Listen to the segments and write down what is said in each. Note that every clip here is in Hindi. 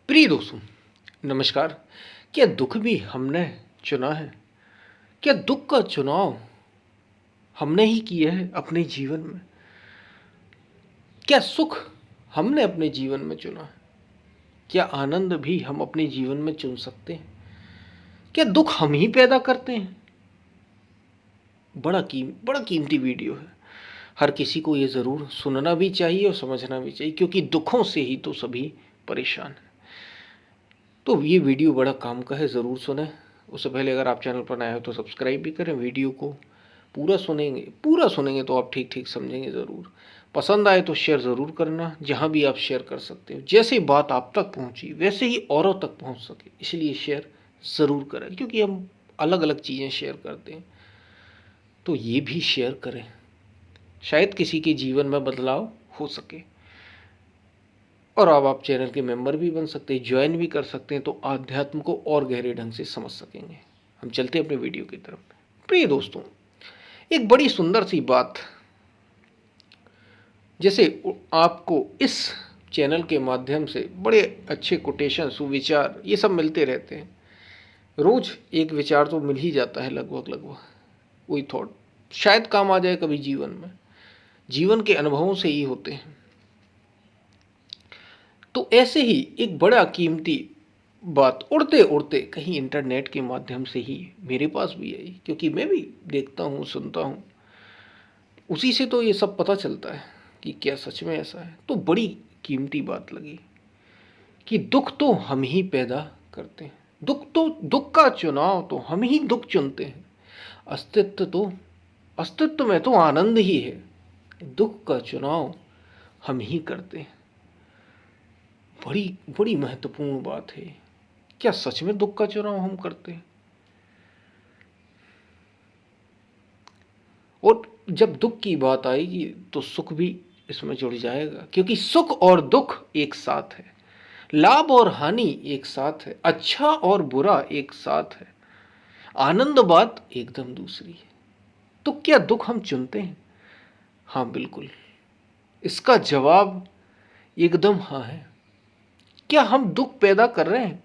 प्रिय दोस्तों, नमस्कार। क्या दुख भी हमने चुना है? क्या दुख का चुनाव हमने ही किया है अपने जीवन में? क्या सुख हमने अपने जीवन में चुना है? क्या आनंद भी हम अपने जीवन में चुन सकते हैं? क्या दुख हम ही पैदा करते हैं? बड़ा कीमती वीडियो है। हर किसी को ये ज़रूर सुनना भी चाहिए और समझना भी चाहिए, क्योंकि दुखों से ही तो सभी परेशान हैं। तो ये वीडियो बड़ा काम का है, ज़रूर सुनें। उससे पहले अगर आप चैनल पर नए हो तो सब्सक्राइब भी करें। वीडियो को पूरा सुनेंगे तो आप ठीक ठीक समझेंगे ज़रूर। पसंद आए तो शेयर ज़रूर करना, जहाँ भी आप शेयर कर सकते हो। जैसे बात आप तक पहुँची वैसे ही औरों तक पहुँच सके, इसलिए शेयर ज़रूर करें, क्योंकि हम अलग अलग चीज़ें शेयर करते हैं, तो ये भी शेयर करें। शायद किसी के जीवन में बदलाव हो सके। और अब आप चैनल के मेंबर भी बन सकते हैं, ज्वाइन भी कर सकते हैं, तो आध्यात्म को और गहरे ढंग से समझ सकेंगे। हम चलते हैं अपने वीडियो की तरफ। प्रिय दोस्तों, एक बड़ी सुंदर सी बात, जैसे आपको इस चैनल के माध्यम से बड़े अच्छे कोटेशन, सुविचार, ये सब मिलते रहते हैं। रोज एक विचार तो मिल ही जाता है, लगभग लगभग वही थॉट शायद काम आ जाए कभी जीवन में। जीवन के अनुभवों से ही होते हैं। तो ऐसे ही एक बड़ा कीमती बात उड़ते उड़ते कहीं इंटरनेट के माध्यम से ही मेरे पास भी आई, क्योंकि मैं भी देखता हूँ, सुनता हूँ, उसी से तो ये सब पता चलता है कि क्या सच में ऐसा है। तो बड़ी कीमती बात लगी कि दुख तो हम ही पैदा करते हैं। दुख का चुनाव तो हम ही दुख चुनते हैं। अस्तित्व में तो आनंद ही है। दुख का चुनाव हम ही करते हैं। बड़ी बड़ी महत्वपूर्ण बात है। क्या सच में दुख का चुनाव हम करते हैं? और जब दुख की बात आएगी तो सुख भी इसमें जुड़ जाएगा, क्योंकि सुख और दुख एक साथ है, लाभ और हानि एक साथ है, अच्छा और बुरा एक साथ है, आनंद बात एकदम दूसरी है। तो क्या दुख हम चुनते हैं? हाँ, बिल्कुल। इसका जवाब एकदम हाँ है। क्या हम दुख पैदा कर रहे हैं?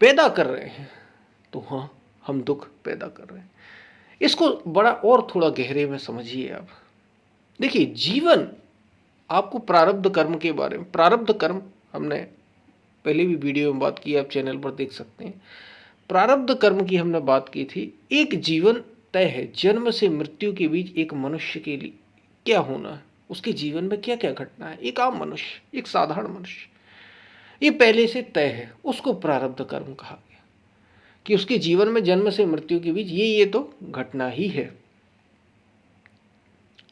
पैदा कर रहे हैं, तो हाँ, हम दुख पैदा कर रहे हैं। इसको बड़ा और थोड़ा गहरे में समझिए आप। देखिए, जीवन आपको प्रारब्ध कर्म के बारे में, प्रारब्ध कर्म हमने पहले भी वीडियो में बात की, आप चैनल पर देख सकते हैं। प्रारब्ध कर्म की हमने बात की थी। एक जीवन तय है, जन्म से मृत्यु के बीच एक मनुष्य के लिए क्या होना है, उसके जीवन में क्या क्या घटना है। एक आम मनुष्य, एक साधारण मनुष्य, ये पहले से तय है, उसको प्रारब्ध कर्म कहा गया, कि उसके जीवन में जन्म से मृत्यु के बीच ये तो घटना ही है,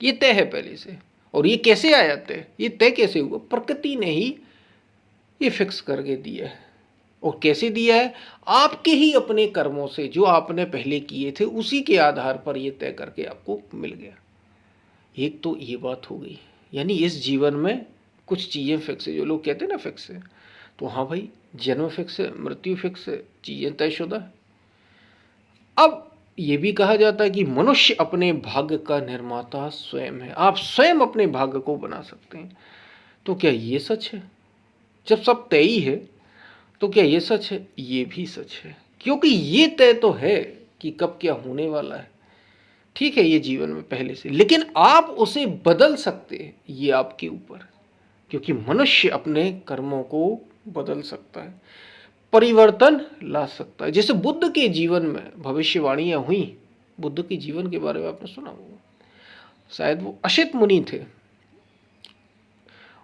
ये तय है पहले से। और ये कैसे आया तय? ये तय कैसे हुआ? प्रकृति ने ही ये फिक्स करके दिया है। और कैसे दिया है? आपके ही अपने कर्मों से, जो आपने पहले किए थे, उसी के आधार पर ये तय करके आपको मिल गया। एक तो ये बात हो गई, यानी इस जीवन में कुछ चीज़ें फिक्स है। जो लोग कहते हैं ना फिक्स है, तो हाँ भाई, जन्म फिक्स है, मृत्यु फिक्स है, चीज़ें तयशुदा है। अब ये भी कहा जाता है कि मनुष्य अपने भाग्य का निर्माता स्वयं है। आप स्वयं अपने भाग्य को बना सकते हैं। तो क्या ये सच है? जब सब तय ही है तो क्या ये सच है? ये भी सच है, क्योंकि ये तय तो है कि कब क्या होने वाला है। ठीक है, ये जीवन में पहले से, लेकिन आप उसे बदल सकते हैं, ये आपके ऊपर। क्योंकि मनुष्य अपने कर्मों को बदल सकता है, परिवर्तन ला सकता है। जैसे बुद्ध के जीवन में भविष्यवाणियां हुई। बुद्ध के जीवन के बारे में आपने सुना होगा, शायद वो अशित मुनि थे।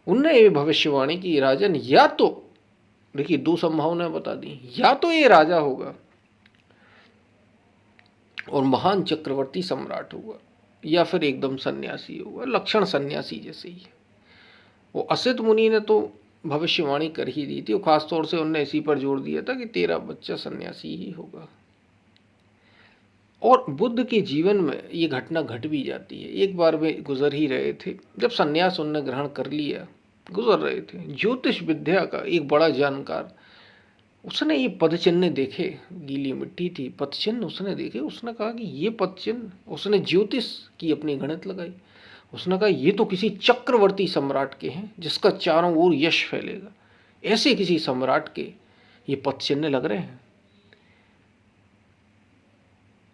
उनने ये भविष्यवाणी की, राजन, या तो देखिए, दो संभावनाएं बता दी, या तो ये राजा होगा और महान चक्रवर्ती सम्राट होगा, या फिर एकदम सन्यासी होगा, लक्षण सन्यासी जैसे ही। वो असित मुनि ने तो भविष्यवाणी कर ही दी थी, और खासतौर से उनने इसी पर जोर दिया था कि तेरा बच्चा सन्यासी ही होगा। और बुद्ध के जीवन में ये घटना घट भी जाती है। एक बार वे गुजर ही रहे थे, जब सन्यास उनने ग्रहण कर लिया, गुजर रहे थे, ज्योतिष विद्या का एक बड़ा जानकार, उसने ये पदचिन्ह देखे, गीली मिट्टी थी, पदचिन्ह उसने देखे। उसने कहा कि ये पदचिन्ह, उसने ज्योतिष की अपनी गणित लगाई। उसने कहा ये तो किसी चक्रवर्ती सम्राट के हैं, जिसका चारों ओर यश फैलेगा। ऐसे किसी सम्राट के ये पद चिन्ह लग रहे हैं।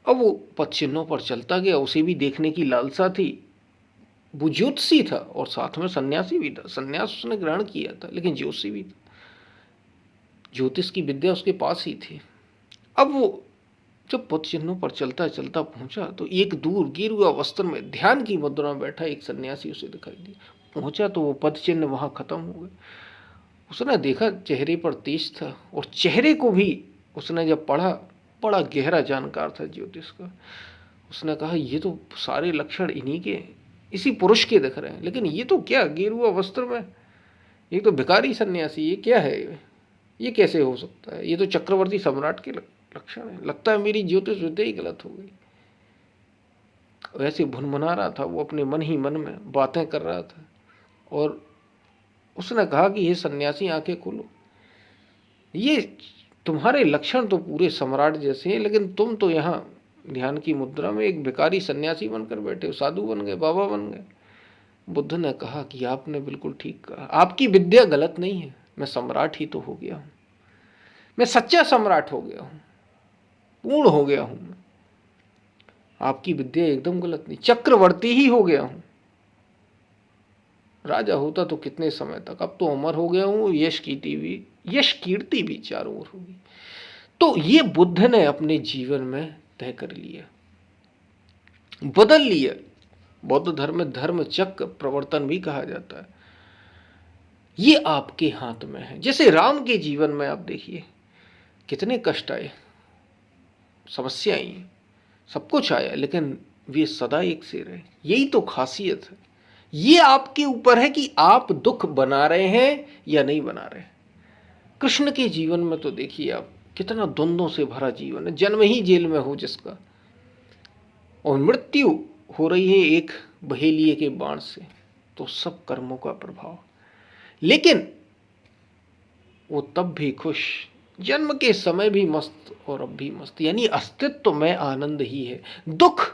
अब वो पद चिन्हों पर चलता गया, उसे भी देखने की लालसा थी। वो ज्योतिषी था और साथ में सन्यासी भी था। सन्यास उसने ग्रहण किया था, लेकिन ज्योतिषी भी था। ज्योतिष की विद्या उसके पास ही थी। अब वो जब पद चिन्हों पर चलता चलता पहुंचा तो एक दूर गेरुआ वस्त्र में ध्यान की मुद्रा में बैठा एक सन्यासी उसे दिखाई दिया। पहुंचा तो वो पद चिन्ह वहां खत्म हो गए। उसने देखा चेहरे पर तेज था, और चेहरे को भी उसने जब पढ़ा, बड़ा गहरा जानकार था ज्योतिष का। उसने कहा ये तो सारे लक्षण इन्हीं के, इसी पुरुष के दिख रहे हैं, लेकिन ये तो क्या गेरुआ वस्त्र में, ये तो भिखारी सन्यासी, ये क्या है, ये कैसे हो सकता है, ये तो चक्रवर्ती सम्राट के लक्षण है। लगता है मेरी ज्योतिष विद्या ही गलत हो गई। वैसे भुनभुना रहा था वो, अपने मन ही मन में बातें कर रहा था। और उसने कहा कि ये सन्यासी आंखें खोलो, ये तुम्हारे लक्षण तो पूरे सम्राट जैसे हैं, लेकिन तुम तो यहाँ ध्यान की मुद्रा में एक भिखारी सन्यासी बनकर बैठे हो, साधु बन गए, बाबा बन गए। बुद्ध ने कहा कि आपने बिल्कुल ठीक कहा, आपकी विद्या गलत नहीं है, मैं सम्राट ही तो हो गया हूँ, मैं सच्चा सम्राट हो गया हूँ, पूर्ण हो गया हूँ। आपकी विद्या एकदम गलत नहीं, चक्रवर्ती ही हो गया हूँ। राजा होता तो कितने समय तक, अब तो अमर हो गया हूँ, यश कीर्ति भी चारों ओर होगी। तो ये बुद्ध ने अपने जीवन में तय कर लिया, बदल लिया। बौद्ध धर्म में धर्म चक्र प्रवर्तन भी कहा जाता है। ये आपके हाथ में है। जैसे राम के जीवन में आप देखिए कितने कष्ट आए, समस्याएं आई, सब कुछ आया, लेकिन वे सदा एक से रहे। यही तो खासियत है। ये आपके ऊपर है कि आप दुख बना रहे हैं या नहीं बना रहे। कृष्ण के जीवन में तो देखिए आप, कितना द्वंद्वों से भरा जीवन है। जन्म ही जेल में हो जिसका, और मृत्यु हो रही है एक बहेलिए के बाण से, तो सब कर्मों का प्रभाव। लेकिन वो तब भी खुश, जन्म के समय भी मस्त और अब भी मस्त, यानी अस्तित्व में आनंद ही है। दुख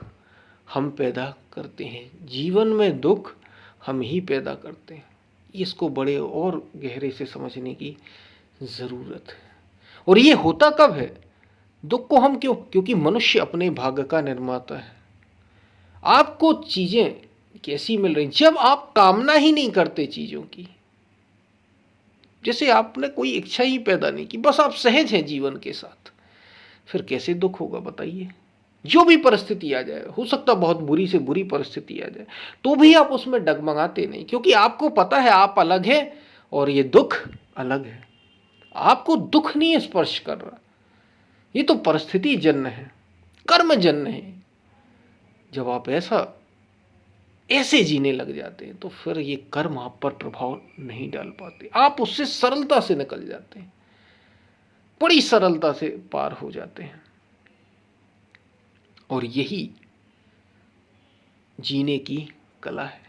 हम पैदा करते हैं, जीवन में दुख हम ही पैदा करते हैं। इसको बड़े और गहरे से समझने की ज़रूरत है। और ये होता कब है? दुख को हम क्योंकि मनुष्य अपने भाग्य का निर्माता है। आपको चीज़ें कैसी मिल रही, जब आप कामना ही नहीं करते चीज़ों की, जैसे आपने कोई इच्छा ही पैदा नहीं की, बस आप सहज हैं जीवन के साथ, फिर कैसे दुख होगा बताइए। जो भी परिस्थिति आ जाए, हो सकता बहुत बुरी से बुरी परिस्थिति आ जाए, तो भी आप उसमें डगमगाते नहीं, क्योंकि आपको पता है आप अलग हैं और ये दुख अलग है। आपको दुख नहीं स्पर्श कर रहा, ये तो परिस्थिति जन्य है, कर्म जन्य है। जब आप ऐसे जीने लग जाते हैं तो फिर ये कर्म आप पर प्रभाव नहीं डाल पाते, आप उससे सरलता से निकल जाते हैं, बड़ी सरलता से पार हो जाते हैं। और यही जीने की कला है।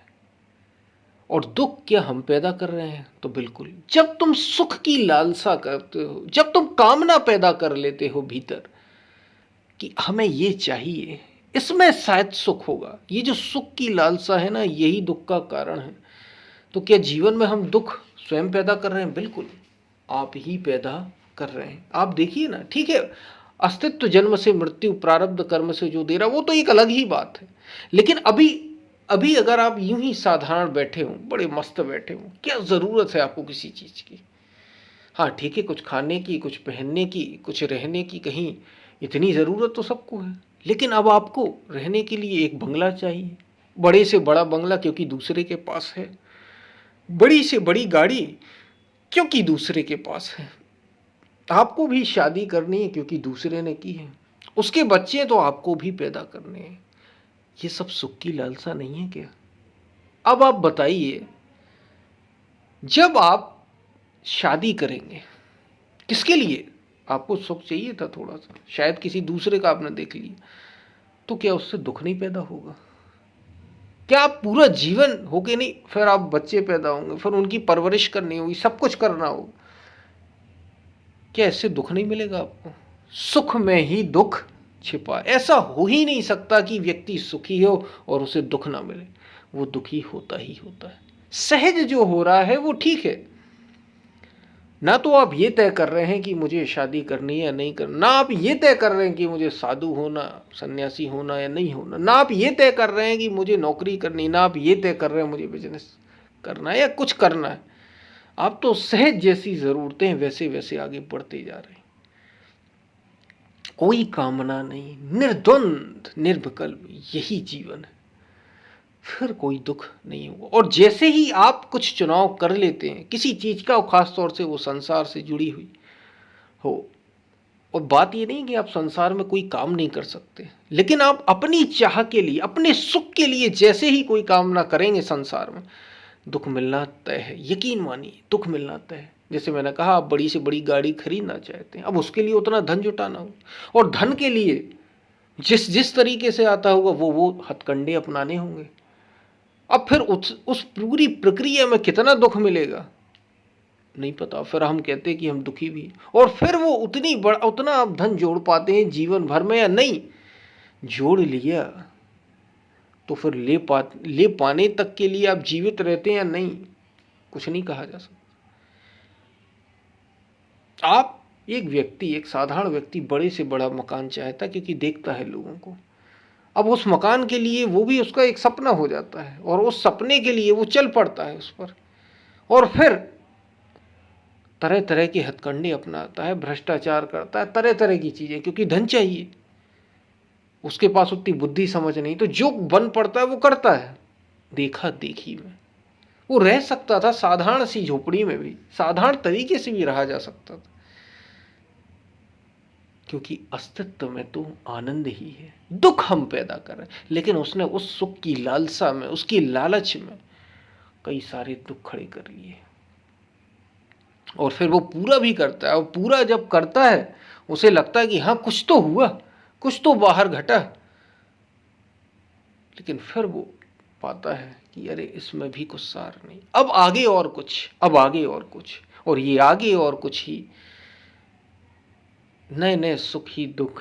और दुख क्या हम पैदा कर रहे हैं? तो बिल्कुल। जब तुम सुख की लालसा करते हो, जब तुम कामना पैदा कर लेते हो भीतर कि हमें ये चाहिए, इसमें शायद सुख होगा, ये जो सुख की लालसा है ना, यही दुख का कारण है। तो क्या जीवन में हम दुख स्वयं पैदा कर रहे हैं? बिल्कुल, आप ही पैदा कर रहे हैं। आप देखिए ना, ठीक है, अस्तित्व जन्म से मृत्यु प्रारब्ध कर्म से जो दे रहा, वो तो एक अलग ही बात है। लेकिन अभी अगर आप यूं ही साधारण बैठे हो, बड़े मस्त बैठे हो, क्या ज़रूरत है आपको किसी चीज़ की? हाँ ठीक है, कुछ खाने की, कुछ पहनने की, कुछ रहने की, कहीं इतनी ज़रूरत तो सबको है। लेकिन अब आपको रहने के लिए एक बंगला चाहिए, बड़े से बड़ा बंगला क्योंकि दूसरे के पास है, बड़ी से बड़ी गाड़ी क्योंकि दूसरे के पास है। आपको भी शादी करनी है क्योंकि दूसरे ने की है, उसके बच्चे तो आपको भी पैदा करने हैं। ये सब सुख की लालसा नहीं है क्या? अब आप बताइए, जब आप शादी करेंगे, किसके लिए? आपको सुख चाहिए था थोड़ा सा, शायद किसी दूसरे का आपने देख लिया, तो क्या उससे दुख नहीं पैदा होगा? क्या आप पूरा जीवन होके नहीं, फिर आप बच्चे पैदा होंगे, फिर उनकी परवरिश करनी होगी, सब कुछ करना होगा, क्या इससे दुख नहीं मिलेगा आपको? सुख में ही दुख छिपा। ऐसा हो ही नहीं सकता कि व्यक्ति सुखी हो और उसे दुख ना मिले, वो दुखी होता ही होता है। सहज जो हो रहा है वो ठीक है, ना तो आप ये तय कर रहे हैं कि मुझे शादी करनी है या नहीं करना, ना आप ये तय कर रहे हैं कि मुझे साधु होना, सन्यासी होना या नहीं होना, ना आप ये तय कर रहे हैं कि मुझे नौकरी करनी, ना आप ये तय कर रहे हैं मुझे बिजनेस करना है या कुछ करना है। आप तो सहज जैसी ज़रूरतें वैसे वैसे आगे बढ़ते जा रहे हैं। कोई कामना नहीं, निर्द्वंद निर्विकल्प, यही जीवन है, फिर कोई दुख नहीं होगा। और जैसे ही आप कुछ चुनाव कर लेते हैं किसी चीज़ का, और ख़ास तौर से वो संसार से जुड़ी हुई हो, और बात ये नहीं कि आप संसार में कोई काम नहीं कर सकते, लेकिन आप अपनी चाह के लिए, अपने सुख के लिए जैसे ही कोई काम ना करेंगे संसार में, दुख मिलना तय है। यकीन मानिए, दुख मिलना तय है। जैसे मैंने कहा, आप बड़ी से बड़ी गाड़ी खरीदना चाहते हैं, अब उसके लिए उतना धन जुटाना होगा, और धन के लिए जिस जिस तरीके से आता होगा वो हथकंडे अपनाने होंगे। अब फिर उस पूरी प्रक्रिया में कितना दुख मिलेगा नहीं पता, फिर हम कहते हैं कि हम दुखी भी, और फिर वो उतना आप धन जोड़ पाते हैं जीवन भर में या नहीं। जोड़ लिया तो फिर ले पाने तक के लिए आप जीवित रहते हैं या नहीं, कुछ नहीं कहा जा सकता। आप एक साधारण व्यक्ति बड़े से बड़ा मकान चाहता क्योंकि देखता है लोगों को। अब उस मकान के लिए वो भी उसका एक सपना हो जाता है, और उस सपने के लिए वो चल पड़ता है उस पर, और फिर तरह तरह के हथकंडे अपनाता है, भ्रष्टाचार करता है, तरह तरह की चीज़ें, क्योंकि धन चाहिए। उसके पास उतनी बुद्धि समझ नहीं, तो जो बन पड़ता है वो करता है। देखा देखी में वो रह सकता था, साधारण सी झोपड़ी में भी साधारण तरीके से भी रहा जा सकता था, क्योंकि अस्तित्व में तो आनंद ही है। दुख हम पैदा कर रहे हैं, लेकिन उसने उस सुख की लालसा में, उसकी लालच में कई सारे दुख खड़े कर लिए, और फिर वो पूरा भी करता है। और पूरा जब करता है उसे लगता है कि हाँ कुछ तो हुआ, कुछ तो बाहर घटा, लेकिन फिर वो पाता है कि अरे इसमें भी कुछ सार नहीं, अब आगे और कुछ, अब आगे और कुछ, और ये आगे और कुछ ही नए नए सुख ही दुख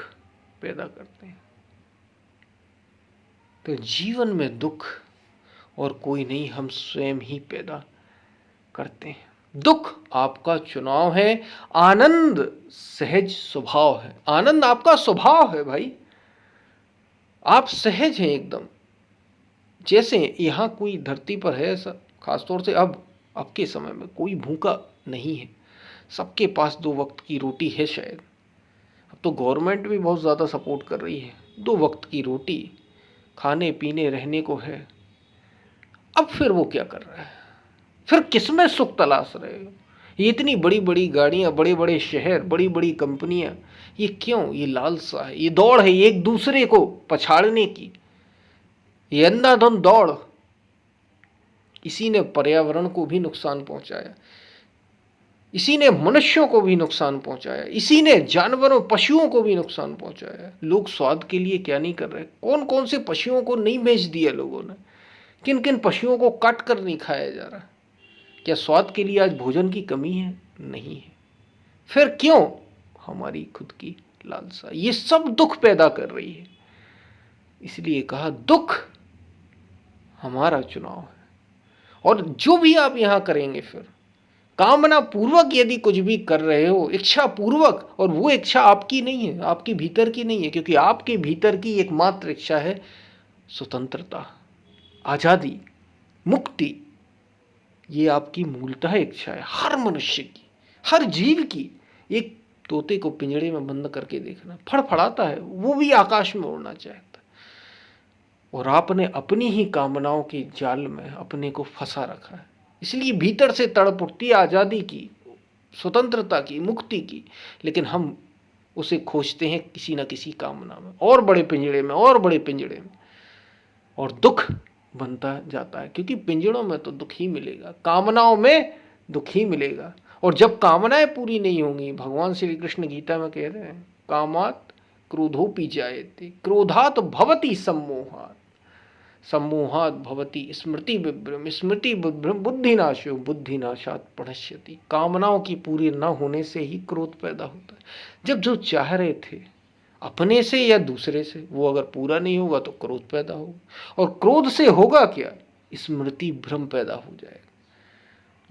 पैदा करते हैं। तो जीवन में दुख और कोई नहीं, हम स्वयं ही पैदा करते हैं। दुख आपका चुनाव है, आनंद सहज स्वभाव है। आनंद आपका स्वभाव है भाई, आप सहज हैं एकदम। जैसे यहाँ कोई धरती पर है ऐसा, खासतौर से अब के समय में कोई भूखा नहीं है, सबके पास 2 वक्त की रोटी है शायद। अब तो गवर्नमेंट भी बहुत ज़्यादा सपोर्ट कर रही है, 2 वक्त की रोटी, खाने पीने रहने को है। अब फिर वो क्या कर रहा है, फिर किसमें सुख तलाश रहे हो? ये इतनी बड़ी बड़ी गाड़ियाँ, बड़े बड़े शहर, बड़ी बड़ी कंपनियाँ, ये क्यों? ये लालसा है, ये दौड़ है, ये एक दूसरे को पछाड़ने की, ये अंधाधुंध दौड़। इसी ने पर्यावरण को भी नुकसान पहुंचाया, इसी ने मनुष्यों को भी नुकसान पहुंचाया, इसी ने जानवरों पशुओं को भी नुकसान पहुंचाया। लोग स्वाद के लिए क्या नहीं कर रहे, कौन कौन से पशुओं को नहीं बेच दिया लोगों ने, किन किन पशुओं को काट कर नहीं खाया जा रहा। क्या स्वाद के लिए आज भोजन की कमी है? नहीं है। फिर क्यों? हमारी खुद की लालसा, ये सब दुख पैदा कर रही है। इसलिए कहा दुख हमारा चुनाव है, और जो भी आप यहां करेंगे, फिर कामना पूर्वक यदि कुछ भी कर रहे हो, इच्छा पूर्वक, और वो इच्छा आपकी नहीं है, आपकी भीतर की नहीं है, क्योंकि आपके भीतर की एकमात्र इच्छा है स्वतंत्रता, आजादी, मुक्ति। ये आपकी मूलतः इच्छा है, हर मनुष्य की, हर जीव की। एक तोते को पिंजड़े में बंद करके देखना, फड़फड़ाता है, वो भी आकाश में उड़ना चाहता है, और आपने अपनी ही कामनाओं के जाल में अपने को फंसा रखा है। इसलिए भीतर से तड़प उठती है आज़ादी की, स्वतंत्रता की, मुक्ति की, लेकिन हम उसे खोजते हैं किसी न किसी कामना में, और बड़े पिंजड़े में, और बड़े पिंजड़े में, और दुख बनता जाता है। क्योंकि पिंजड़ों में तो दुख ही मिलेगा, कामनाओं में दुख ही मिलेगा। और जब कामनाएं पूरी नहीं होंगी, भगवान श्री कृष्ण गीता में कह रहे हैं, कामात क्रोधोपि जायते क्रोधात भवति सम्मोहात् सम्मोहात् भवति स्मृति विभ्रम स्मृति विभ्रम बुद्धिनाशो बुद्धिनाशात् प्रणश्यति। कामनाओं की पूरी न होने से ही क्रोध पैदा होता है। जब जो चाह रहे थे अपने से या दूसरे से, वो अगर पूरा नहीं होगा तो क्रोध पैदा होगा, और क्रोध से होगा क्या? स्मृति भ्रम पैदा हो जाएगा।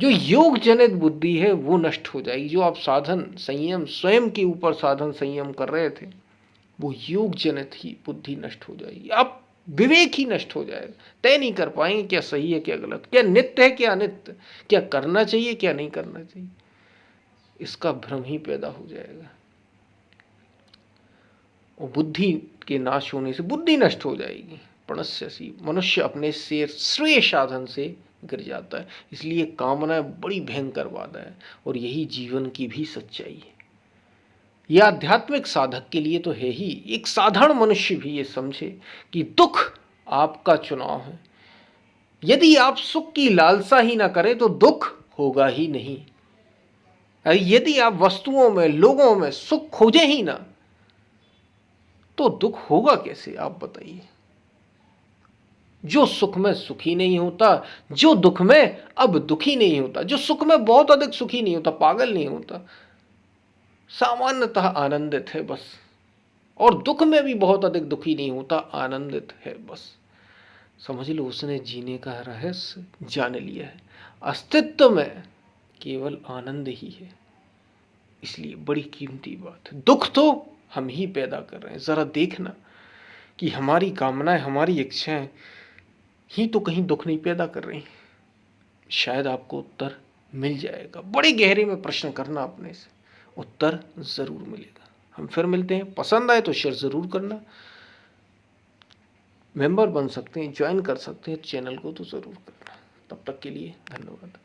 जो योग जनित बुद्धि है वो नष्ट हो जाएगी। जो आप साधन संयम स्वयं के ऊपर साधन संयम कर रहे थे, वो योग जनित ही बुद्धि नष्ट हो जाएगी। आप विवेक ही नष्ट हो जाएगा। तय नहीं कर पाएंगे क्या सही है क्या गलत, क्या नित्य है क्या अनित्य, क्या करना चाहिए क्या नहीं करना चाहिए। इसका भ्रम ही पैदा हो जाएगा। और बुद्धि के नाश होने से बुद्धि नष्ट हो जाएगी। प्रणश्यसि, मनुष्य अपने से श्रेय साधन से गिर जाता है। इसलिए कामनाएं बड़ी भयंकर बाधा है और यही जीवन की भी सच्चाई है। यह आध्यात्मिक साधक के लिए तो है ही। एक साधारण मनुष्य भी ये समझे कि दुख आपका चुनाव है। यदि आप सुख की लालसा ही ना करें तो दुख होगा ही नहीं। यदि आप वस्तुओं में लोगों में सुख खोजें ही ना तो दुख होगा कैसे, आप बताइए। जो सुख में सुखी नहीं होता, जो दुख में अब दुखी नहीं होता, जो सुख में बहुत अधिक सुखी नहीं होता, पागल नहीं होता, सामान्यतः आनंदित है बस। और दुख में भी बहुत अधिक दुखी नहीं होता, आनंदित है बस। समझ लो उसने जीने का रहस्य जान लिया है। अस्तित्व में केवल आनंद ही है। इसलिए बड़ी कीमती बात है। दुख तो हम ही पैदा कर रहे हैं। जरा देखना कि हमारी कामनाएं हमारी इच्छाएं ही तो कहीं दुख नहीं पैदा कर रही। शायद आपको उत्तर मिल जाएगा। बड़े गहरे में प्रश्न करना अपने से, उत्तर जरूर मिलेगा। हम फिर मिलते हैं। पसंद आए तो शेयर जरूर करना। मेंबर बन सकते हैं, ज्वाइन कर सकते हैं चैनल को तो जरूर करना। तब तक के लिए धन्यवाद।